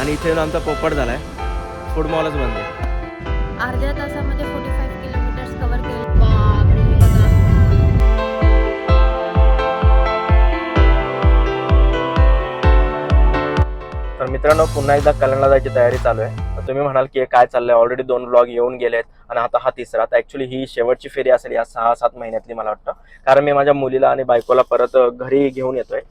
आणि इथे येऊन आमचा पोपट झालाय. फूड मॉलच बंद आहे. अर्ध्या तासामध्ये 45 किलोमीटर्स कव्हर केले. बापरे बघा. तर मित्रांनो, पुन्हा एकदा कल्याणला जायची तयारी चालू आहे. तर तुम्ही म्हणाल की काय चाललंय, ऑलरेडी 2 व्लॉग येऊन गेलेत आणि आता हा तिसरा. तर ऍक्च्युली ही शेवटची फेरी असेल या 6-7 महिन्यातली मला वाटतं, कारण मी माझ्या मुलीला आणि बायकोला परत घरी घेऊन येतोय.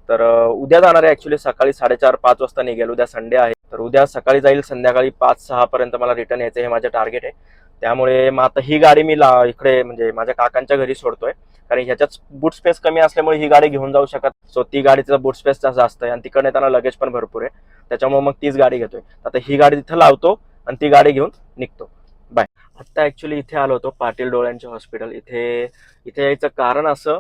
तर उद्या जाणार आहे. ऍक्च्युली सकाळी 4:30-5 वाजता निघेल. उद्या संडे आहे, तर उद्या सकाळी जाईल, संध्याकाळी 5-6 पर्यंत मला रिटर्न यायचं, हे माझे टार्गेट आहे. त्यामुळे मग आता ही गाडी मी इकडे म्हणजे माझ्या काकांच्या घरी सोडतोय, कारण ह्याच्यात बूट स्पेस कमी असल्यामुळे ही गाडी घेऊन जाऊ शकत. सो ती गाडीचा बूट स्पेस जास्त आहे आणि तिकडे येताना लगेज पण भरपूर आहे. त्याच्यामुळे मग तीच गाडी घेतोय. आता ही गाडी तिथं लावतो आणि ती गाडी घेऊन निघतो. बाय. आता ऍक्च्युली इथे आलो होतो, पाटील डोळ्यांचे हॉस्पिटल. इथे यायचं कारण असं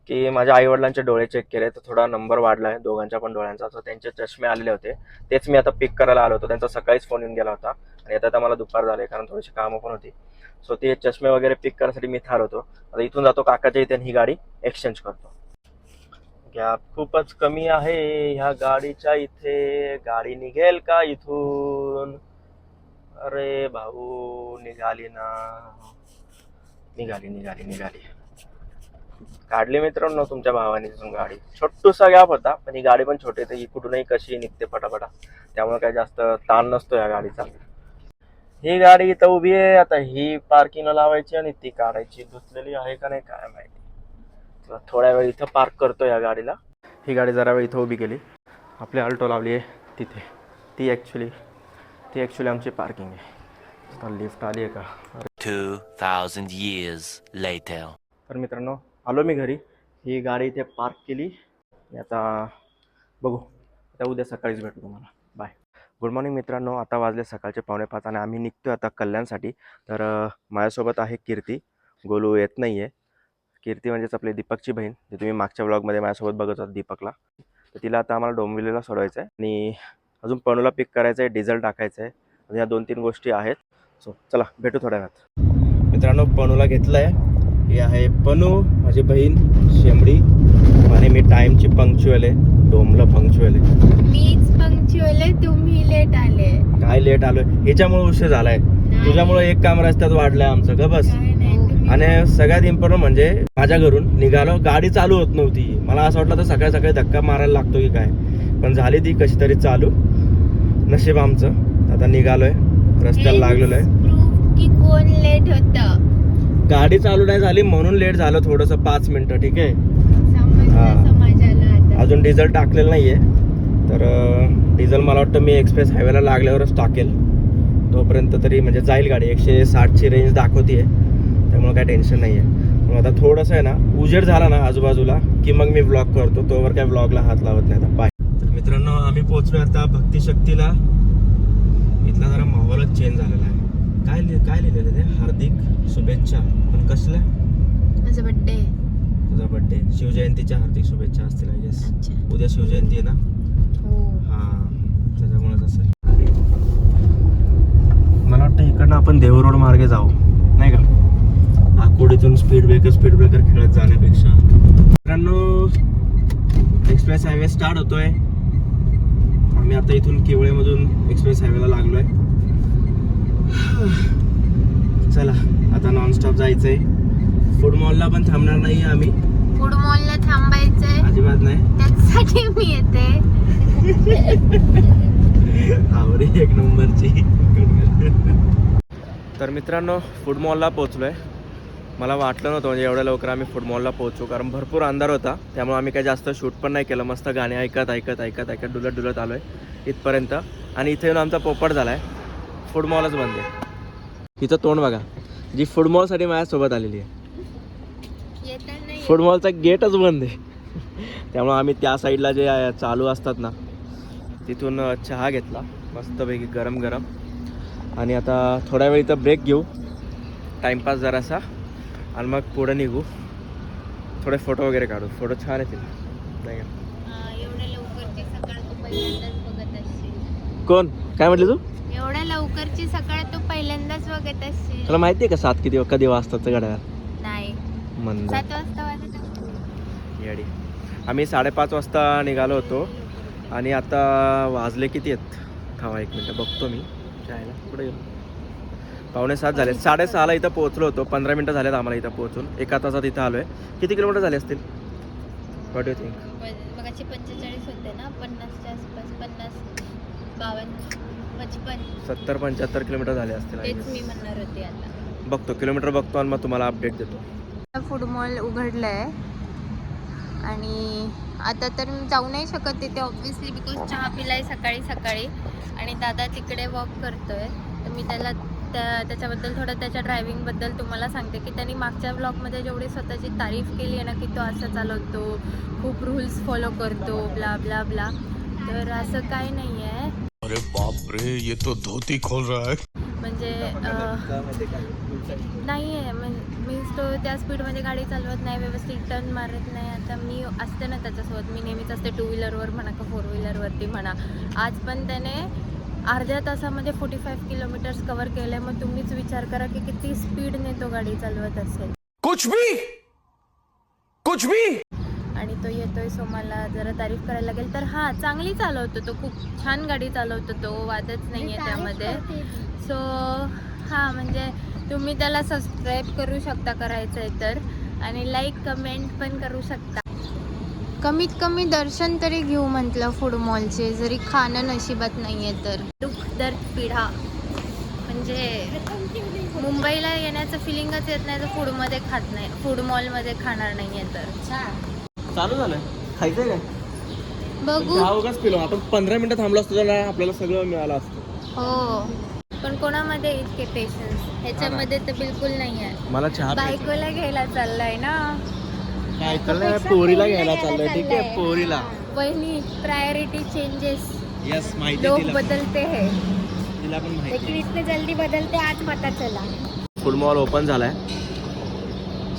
की माझ्या आई वडिलांचे डोळे चेक केले, तर थोडा नंबर वाढलाय दोघांच्या पण डोळ्यांचा. तर त्यांचे चष्मे आलेले होते, तेच मी आता पिक करायला आलो होतो. त्यांचा सकाळीच फोन येऊन गेला होता आणि आता मला दुपार झाले, कारण थोडीशी कामं पण होती. सो ते चष्मे वगैरे पिक करण्यासाठी मी थार होतो. आता इथून जातो काकाच्या इथे आणि ही गाडी एक्सचेंज करतो. गॅप खूपच कमी आहे ह्या गाडीच्या इथे. गाडी निघेल का इथून? अरे भाऊ, निघाली ना. निघाली. काढली मित्रांनो तुमच्या भावाने गाडी. छोटूसा गॅप होता, पण ही गाडी पण छोटी, तर ही कुठूनही कशी निघते पटापटा. त्यामुळे काही जास्त ताण नसतो या गाडीचा. ही गाडी इथं उभी आहे. आता ही पार्किंगला लावायची आणि ती काढायची. धुतलेली आहे का नाही काय माहिती. थोड्या वेळ इथं पार्क करतो या गाडीला. ही गाडी जरा वेळ इथं उभी केली. आपली अल्टो लावली आहे तिथे. ती ॲक्च्युली आमची पार्किंग आहे. लिफ्ट आली आहे का? 2000 years later. तर मित्रांनो, आलो मी घरी. ही गाडी इथे पार्क केली. आता बघू, आता उद्या सकाळीच भेटू तुम्हाला. बाय. गुड मॉर्निंग मित्रांनो. आता वाजले सकाळचे 4:45 आणि आम्ही निघतोय आता कल्याणसाठी. तर माझ्यासोबत आहे कीर्ती. गोलू येत नाही आहे. कीर्ती म्हणजेच आपली दीपकची बहीण, जी तुम्ही मागच्या ब्लॉगमध्ये माझ्यासोबत बघत होता दीपकला. तर तिला आता आम्हाला डोंबिवलीला सोडवायचं आहे आणि अजून पनूला पिक करायचं आहे, डिझेल टाकायचं आहे. आणि या 2-3 गोष्टी आहेत. सो चला भेटू थोड्या वेळात. मित्रांनो, पनूला घेतलं आहे. ही आहे पनू, माझी बहीण शेंबडी. आणि मी टाईमची पंक्च्युअल आहे, डोमला पंक्च्युअल आहे. मीच पंक्च्युअल आहे, तुम्ही लेट आले. काय लेट आलोय? ह्याच्यामुळे उशीर झालाय. तुझ्यामुळे एक काम रस्त्यात वाढलंय आमचं. ग बस. आणि सगळ्यात इम्पॉर्टंट म्हणजे माझ्या घरून निघालो, गाडी चालू होत नव्हती. मला असं वाटलं तर सकाळी सकाळी धक्का मारायला लागतो की काय, पण झाली ती कशी तरी चालू. नशीब आमचं. आता निघालोय, रस्त्याला लागलेलो आहे. की कोण लेट होतं? गाडी चालू नाही झाली म्हणून लेट झालं थोडंसं, 5 मिनिटं. ठीक आहे. समाजाला अजून डिझेल टाकलेलं नाहीये. तर डिझेल मला वाटतं मी एक्सप्रेस हायवेला लागल्यावरच टाकेल. तोपर्यंत तरी म्हणजे जाईल गाडी. 160ची रेंज दाखवतीये, त्यामुळे काय टेन्शन नाही आहे. मग आता थोडंसं आहे ना, उजेड झाला ना आजूबाजूला की मग मी व्लॉग करतो. तोवर काय व्लॉगला हात लावत नाही. आता बाय. तर मित्रांनो, आम्ही पोहोचलो आता भक्तिशक्तीला. इथला जरा माहोलच चेंज झालेला आहे. काय लिहिलेलं ते? हार्दिक शुभेच्छा. पण कसल्या? माझा बर्थडे. तुझा बर्थडे? शिवजयंतीच्या हार्दिक शुभेच्छा असतील आय गेस. उद्या शिवजयंती आहे ना? हो. हां, त्याच्यामुळेच असेल. मला वाटतं इकडनं आपण देव रोड मार्गे जाऊ, नाही का? आकुर्डीतून स्पीड ब्रेकर खेळत जाण्यापेक्षा. मित्रांनो, एक्सप्रेस हायवे स्टार्ट होतोय. आम्ही आता इथून केवळेमधून एक्सप्रेस हायवेला लागलोय. चला आता नॉनस्टॉप जायचंय. फूड मॉलला पण थांबणार नाही आम्ही. फूड मॉलला थांबायचंय अजिबात नाही. त्यासाठी मी येते. आवडी एक नंबरची. तर मित्रांनो, फूड मॉलला पोहोचलोय. मला वाटलं नव्हतं म्हणजे एवढ्या लवकर आम्ही फूड मॉलला पोहोचू, कारण भरपूर अंधार होता. त्यामुळे आम्ही काही जास्त शूट पण नाही केलं. मस्त गाणी ऐकत डुलत आलोय इथपर्यंत. आणि इथे येऊन आमचा पोपट झालाय. फूड मॉलच बंद आहे. हिचं तोंड बघा, जी फूड मॉलसाठी माझ्यासोबत आलेली आहे. फूड मॉलचा गेटच बंद आहे. त्यामुळे आम्ही त्या साईडला जे चालू असतात ना, तिथून चहा घेतला मस्तपैकी गरम गरम. आणि आता थोड्या वेळ इथं ब्रेक घेऊ, टाईमपास जरासा, आणि मग पुढे निघू. थोडे फोटो वगैरे काढू. फोटो छान येतील नाही का? एवढ्या लवकरची सकाळ तू पहिल्यांदाच बघत असशील. कोण? काय म्हटलं तू? एवढ्या लवकरची सकाळ तू पहिल्यांदाच बघत असशील. तुला माहिती आहे का 7 कधी वाजताचं घड्याळ? नाही. मंद. 7 वाजता वाजत. येडी. आम्ही 5:30 वाजता निघालो होतो आणि आता वाजले किती आहेत थांबा एक मिनटं बघतो मी चायला कुठे गेलो 5:45 झाले 6:30ला इथं पोहोचलो होतो 15 मिनटं झालेत आम्हाला इथं पोहोचून 1 तासात इथं आलो आहे किती किलोमीटर झाले असतील व्हॉट यू थिंक मगाची 45 होते ना 50च्या आसपास 50 52 55 70-75 किलोमीटर झाले असतील तेच मी म्हणणार होते आता बघतो किलोमीटर बघतो आणि मग तुम्हाला अपडेट देतो फूड मॉल उघडलं आहे आणि आता तर मी जाऊ नाही शकत तिथे ऑब्व्हियसली बिकॉज चहा पिलाय सकाळी सकाळी आणि दादा तिकडे वॉक करतोय तर मी त्याला त्याच्याबद्दल थोडं त्याच्या ड्रायव्हिंगबद्दल तुम्हाला सांगते की त्यांनी मागच्या ब्लॉगमध्ये जेवढी स्वतःची तारीफ केली आहे ना की तो असं चालवतो खूप रूल्स फॉलो करतो ब्ला ब्ला ब्ला तर असं काही नाही आहे अरे बाप रे ये तो धोती खोल रहा है म्हणजे नाही आहे मीन्स तो त्या स्पीडमध्ये गाडी चालवत नाही व्यवस्थित टर्न मारत नाही आता मी असते ना त्याच्यासोबत मी नेहमीच असते 2 व्हीलरवर म्हणा का 4 व्हीलरवरती म्हणा आज पण त्याने अर्ध्या तासामध्ये 45 किलोमीटर्स कव्हर केले मग तुम्हीच विचार करा की किती स्पीडने तो गाडी चालवत असेल कुछ भी आणि तो येतोय सो मला जरा तारीफ करायला लागेल तर हां चांगली चालवतो तो खूप छान गाडी चालवतो तो वादच नाही आहे त्यामध्ये सो हां म्हणजे तुम्ही त्याला सबस्क्राईब करू शकता करायचं आहे तर आणि लाईक कमेंट पण करू शकता कमीत कमी दर्शन तरी घेऊ म्हटलं फूड मॉलचे जरी खाणं नशिबात नाही आहे तर दुःख दर्द पिढा म्हणजे मुंबईला येण्याचं फिलिंगच येत नाही तर फूडमध्ये खात नाही फूड मॉलमध्ये खाणार नाही आहे तर चालू झालं खायचंय काय बघू उगाच पिलो आपण 15 मिनिटं थांबलो असतो तर आपल्याला सगळं मिळालं असतं हो पण कोणामध्ये इतके पेशन्स ह्याच्यामध्ये तर बिलकुल नाही आहे मला चहा बायकोला घ्यायला चाललाय ना काय चाललंय पोरीला घ्यायला चाललंय ठीक आहे पोरीला वहिनी प्रायोरिटी चेंजेस यस माहिती लोग तिला बदलते हैं तिला पण माहिती लेकिन इतने जल्दी बदलते आज पता चला फूड मॉल ओपन झालाय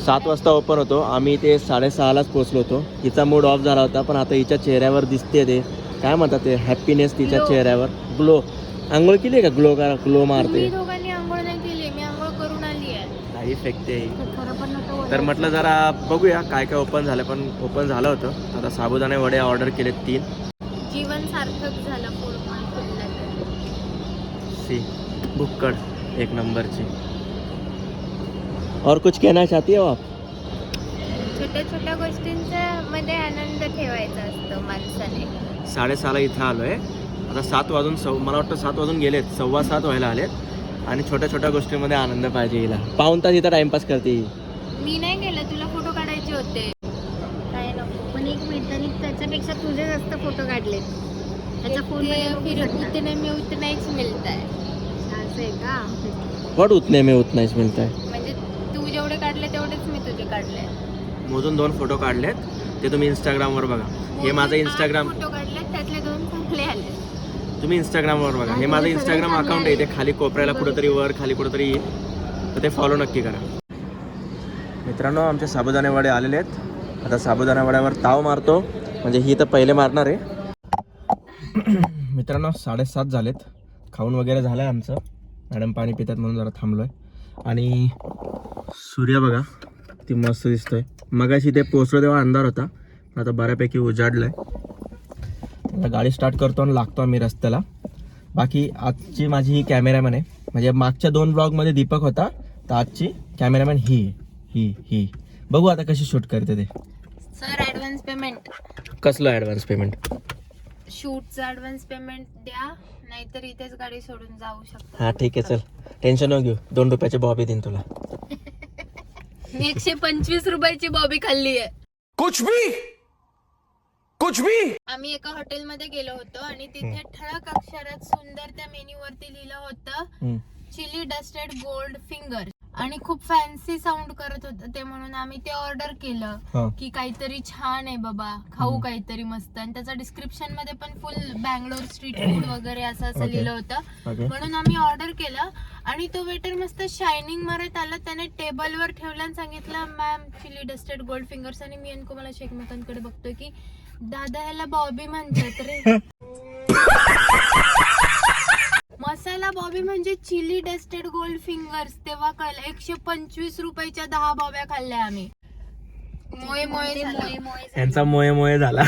7 वाजता ओपन होतो आम्ही ते 6:30लाच पोहोचलो होतो हिचा मूड ऑफ झाला होता पण आता हिच्या चेहऱ्यावर दिसते ते काय म्हणतात ते हॅपीनेस तिच्या Glow. चेहऱ्यावर ग्लो आंघोळ केली का ग्लो मारते तुम्ही दोघांनी आंघोळ नाही केली मी आंघोळ करून आली आहे काही फेकते ही. खरं पण नको तर म्हटलं जरा बघूया काय काय ओपन झालं पण ओपन झालं होतं आता साबुदाणे वडे ऑर्डर केले 3 जीवन सार्थक झालं फूड मॉल खुललं तर सी बुक्कड 1 नंबरची और कुछ कहना चाहती हो आप छोट्या छोट्या गोष्टींचा मध्ये आनंद ठेवायचा असतो माणसाने 6:30ला इथं आलो आहे आता 7 वाजून मला वाटतं 7 वाजून गेलेत 7:15 व्हायला आलेत आणि छोट्या छोट्या गोष्टींमध्ये आनंद पाहिजे हिला पाऊण तास इथं टाइमपास करते ही मी नाही गेलं तुला फोटो काढायचे होते काय नको पण एक मिनिट त्याच्यापेक्षा तुझे जास्त फोटो काढले त्याचा फोन फिर उतने में उतना हीच मिळत आहे असं आहे का वट उतने में उतना हीच मिळत आहे म्हणजे तू जेवढे काढले तेवढेच मी तुझे काढले मोजून 2 फोटो काढलेत ते तुम्ही इंस्टाग्रामवर बघा हे माझं इंस्टाग्राम फोटो काढले त्यातले 2 चांगले आले तुम्ही इंस्टाग्रामवर बघा हे माझं इंस्टाग्राम अकाउंट आहे ते खाली कोपऱ्याला कुठंतरी वर खाली कुठंतरी येईल तर ते फॉलो नक्की करा मित्रांनो आमचे साबुदाणे वडे आलेले आहेत आता साबुदाणा वड्यावर ताव मारतो म्हणजे ही तर पहिले मारणार आहे मित्रांनो 7:30 झालेत खाऊन वगैरे झालं आहे आमचं मॅडम पाणी पितात म्हणून जरा थांबलो आहे आणि सूर्य बघा ती मस्त दिसतोय मगाशी ते पोचलो तेव्हा अंधार होता आता बऱ्यापैकी उजाडलं आहे आता गाडी स्टार्ट करतो आणि लागतो आम्ही रस्त्याला बाकी आजची माझी ही कॅमेरामॅन आहे म्हणजे मागच्या 2 ब्लॉगमध्ये दीपक होता तर आजची कॅमेरामॅन ही बघू आता कशी शूट करते ते सर ॲडव्हान्स पेमेंट कसलं ॲडव्हान्स पेमेंट शूटचं ॲडव्हान्स पेमेंट द्या नाहीतर इथेच गाडी सोडून जाऊ शकता हां ठीक आहे चल टेन्शन न घेऊ 2 रुपयाचे बॉबी देईन तुला मी 125 रुपयाची बॉबी खाल्ली आहे कुछ भी आम्ही एका हॉटेलमध्ये गेलो होतो आणि तिथे ठळक अक्षरात सुंदर त्या मेन्यू वरती लिहिलं होतं चिली डस्टेड गोल्ड फिंगर आणि खूप फॅन्सी साऊंड करत होतं ते म्हणून आम्ही ते ऑर्डर केलं की काहीतरी छान आहे बाबा खाऊ काहीतरी मस्त आणि त्याचं डिस्क्रिप्शन मध्ये पण फुल बँगलोर स्ट्रीट फूड वगैरे असं लिहिलं होतं म्हणून आम्ही ऑर्डर केलं आणि तो वेटर मस्त शायनिंग मारत आला त्याने टेबलवर ठेवलं आणि सांगितलं ma'am chilli dusted gold fingers आणि मी आणि मला एकमेकांकडे बघतोय की दादा ह्याला बॉबी म्हणतात रे मसाला बॉबी म्हणजे चिली डस्टेड गोल्ड फिंगर्स तेव्हा कळलं 125 रुपयाच्या 10 बॉब्या खाल्ल्या आम्ही मोये यांचा मोये झाला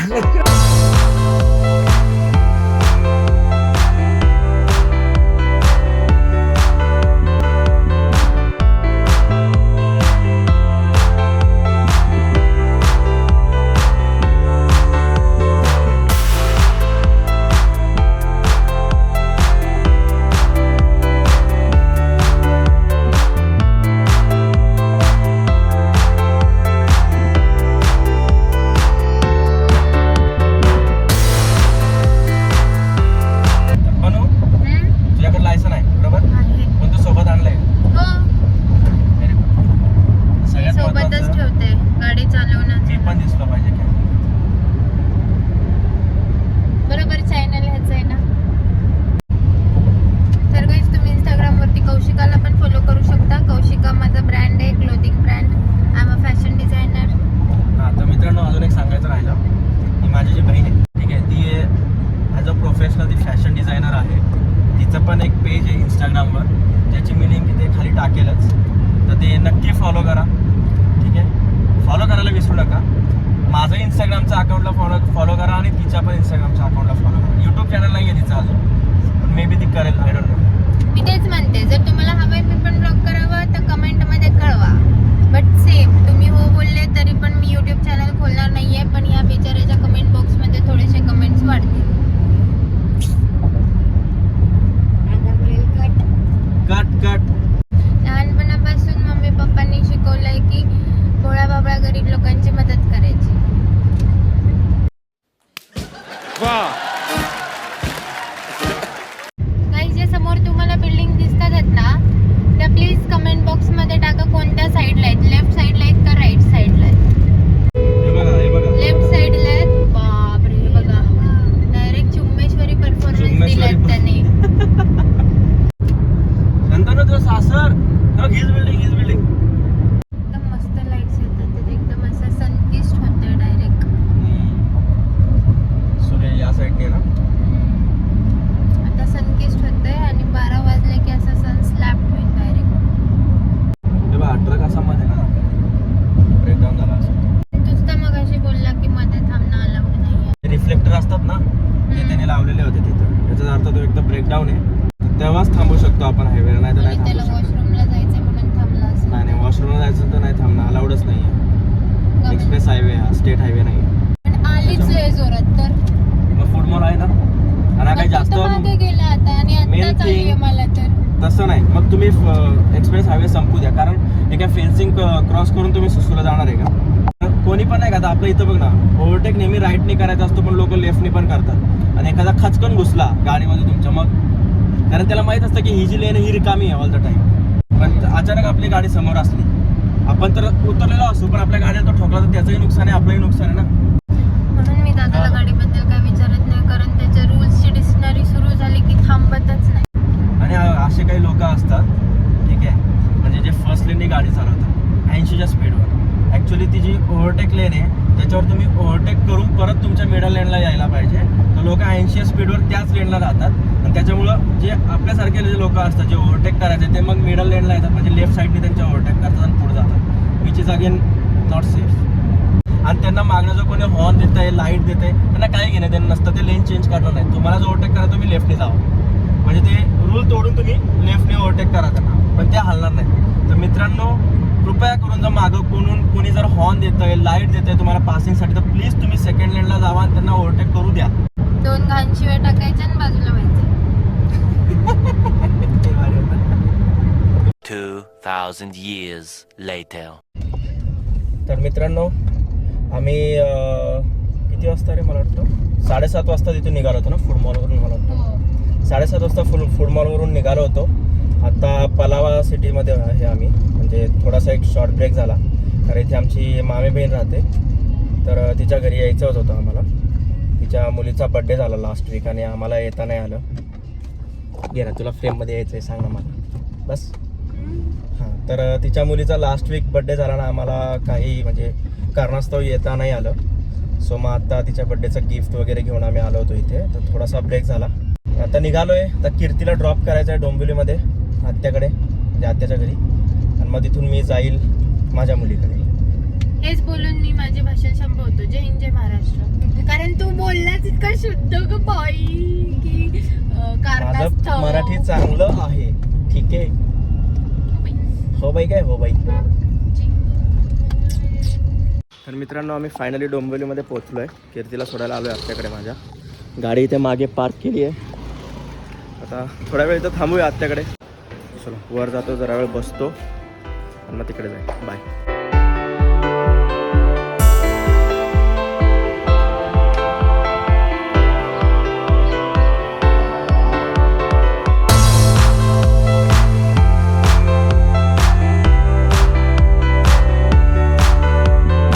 तिचं पण एक पेज आहे इंस्टाग्रामवर, त्याची मी लिंक इथे खाली टाकेलच, तर ते नक्की फॉलो करा. ठीक आहे, फॉलो करायला विसरू नका. माझं इंस्टाग्रामच्या अकाउंटला फॉलो करा आणि तिच्या पण इंस्टाग्रामच्या अकाउंटला फॉलो करा. यूट्यूब चॅनल नाही आहे तिचं अजून, पण मे बी ती करेल, आय डोंट नो. मी तेच म्हणते, जर तुम्हाला हवंय मी पण ब्लॉग करावं तर कमेंटमध्ये कळवा. बट सेम तुम्ही हो बोलले तरी पण मी यूट्यूब चॅनल खोलणार नाहीये, पण या बिचाऱ्याच्या कमेंट बॉक्समध्ये थोडेसे कमेंट्स वाढतील. कट. लहानपणापासून मम्मी पप्पांनी शिकवलंय की भोळा बाबळा गरीब लोकांची मदत करायची. गाईस, जे समोर तुम्हाला बिल्डिंग दिसतात ना, त्या प्लीज कमेंट बॉक्स मध्ये टाका कोणत्या साईडला आहेत. लेफ्ट साईडला आहेत का राईट साईडला आहेत? हे बघा. लेफ्ट साईडला आहेत. बापरे, हे बघा, डायरेक्ट चुम्मेश्वरी परफॉर्मन्स दिलात त्याने. नंतर सासर हीच बिल्डिंग एकदम मस्त लाईट्स येतात तिथे, एकदम असं सनकिस्ट होतं डायरेक्ट. सूर्य या साईडने ना. आता सनकिस्ट होतंय आणि 12 वाजले की असं सन स्लॅप होईल डायरेक्ट. हे बघा, ट्रक असा मध्ये ना ब्रेकडाऊन झाला असं. तूच तर मगाशी बोलला की मध्ये थांबणं अलाउड नाहीये. रिफ्लेक्टर असतात ना, ते त्याने लावलेले होते तिथं. याचा अर्थ तो एकदम ब्रेकडाऊन आहे, तेव्हाच थांबू शकतो आपण हायवे, नाही तर नाही आणि त्याला थांबू शकतो. वॉशरूमला जायचं म्हणून थांबला असं. नाही, वॉशरूमला जायचं तर नाही थांबणं, अलाउडच नाही आहे. एक्सप्रेस हायवे हा, स्टेट हायवे नाही. पण आलीच लय जोरात तर. मग फूड मॉल आहे ना, आणि काही जास्त मागे गेला आता आणि Main आता चालली thing- मला तर. तसं नाही. मग तुम्ही एक्सप्रेस हायवे संपू द्या, कारण एका फेन्सिंग क्रॉस करून तुम्ही सुसूला जाणार आहे का? कोणी पण नाही का, आता आपल्या इथं बघ ना, ओव्हरटेक नेहमी राईटने करायचा असतो, पण लोक लेफ्टने पण करतात. आणि एखादा खचकन घुसला गाडीमध्ये तुमच्या, मग कारण त्याला माहित असतं की ही जी लेन ही रिकामी आहे ऑल द टाइम, पण अचानक आपली गाडी समोर असली, आपण तर उतरलेलो असू, पण आपल्या गाडीला तो ठोकला तर त्याचंही नुकसान आहे, आपलंही नुकसान आहे ना. म्हणून मी दादाला गाडीबद्दल काय विचारत नाही, कारण त्याच्या रूल्सची डिक्शनरी सुरू झाली की थांबतच नाही. आणि असे काही लोक असतात, ठीक आहे, म्हणजे जे फर्स्ट लेननी गाडी चालवतात 80च्या स्पीडवर. ॲक्च्युली ती जी ओव्हरटेक लेन आहे त्याच्यावर तुम्ही ओव्हरटेक करून परत तुमच्या मिडल लेनला यायला पाहिजे. तर लोक 80 स्पीडवर त्याच लेनला राहतात, आणि त्याच्यामुळं जे आपल्यासारखे जे लोक असतात जे ओव्हरटेक करायचे ते मग मिडल लेनला येतात, म्हणजे लेफ्ट साईडने त्यांच्या ओव्हरटेक करतात आणि पुढे जातात, which is again not safe. आणि त्यांना मागणं जो कोणी हॉर्न देत आहे, लाईट देत आहे, त्यांना काही घेणं देणं नसतं, ते लेन चेंज करणार नाही. तुम्हाला जो ओव्हरटेक करा तुम्ही लेफ्टने जावं, म्हणजे ते रूल तोडून तुम्ही लेफ्टने ओव्हरटेक करा त्यांना, पण ते हलणार नाही. तर मित्रांनो, कृपया करून जर मागं कोणी जर हॉर्न देत आहे, लाईट देत आहे तुम्हाला पासिंगसाठी, तर प्लीज तुम्ही सेकंड लेनला जावा आणि त्यांना ओव्हरटेक करू द्या. 2 घाण शिव्या टाकायच्या आणि बाजूला व्हायचं. 2,000 years later. तर मित्रांनो, आम्ही किती वाजता रे, मला वाटतं 7:30 वाजता तिथून निघालो होतो ना फूड मॉलवरून. मला वाटतं 7:30 वाजता फूड मॉलवरून निघालो होतो. आता पलावा सिटीमध्ये आहे आम्ही, म्हणजे थोडासा एक शॉर्ट ब्रेक झाला, कारण इथे आमची मामी बहीण राहते, तर तिच्या घरी यायचं होतं आम्हाला. तिच्या मुलीचा बड्डे झाला लास्ट वीक आणि आम्हाला येता नाही आलं. घे ना, तुला फ्रेममध्ये यायचं आहे, सांग ना मला बस. हां, तर तिच्या मुलीचा लास्ट वीक बड्डे झाला ना, आम्हाला काही म्हणजे कारणास्तव येता नाही आलं. सो मग आता तिच्या बड्डेचं गिफ्ट वगैरे घेऊन आम्ही आलो होतो इथे, तर थोडासा ब्रेक झाला. आता निघालो आहे. आता कीर्तीला ड्रॉप करायचं आहे डोंबिवलीमध्ये आत्याकडे, म्हणजे आत्याच्या घरी, आणि मग तिथून मी जाईल माझ्या मुलीकडे. हेच बोलून मी माझे भाषण संपवतो. जय हिंद, जय महाराष्ट्र. कारण तू बोललाच इतका शुद्ध ग बाई की माझं मराठी चांगलं आहे, ठीक आहे. हो बाई, काय हो बाई. तर मित्रांनो, आम्ही फायनली डोंबिवलीमध्ये पोहोचलो आहे. कीर्तीला सोडायला आलो आहे आत्याकडे. माझ्या गाडी इथे मागे पार्क केली आहे. आता थोडा वेळ इथं थांबूया आत्याकडे. चलो वर जातो, जरा वेळ बसतो आणि मग तिकडे जाईल. बाय.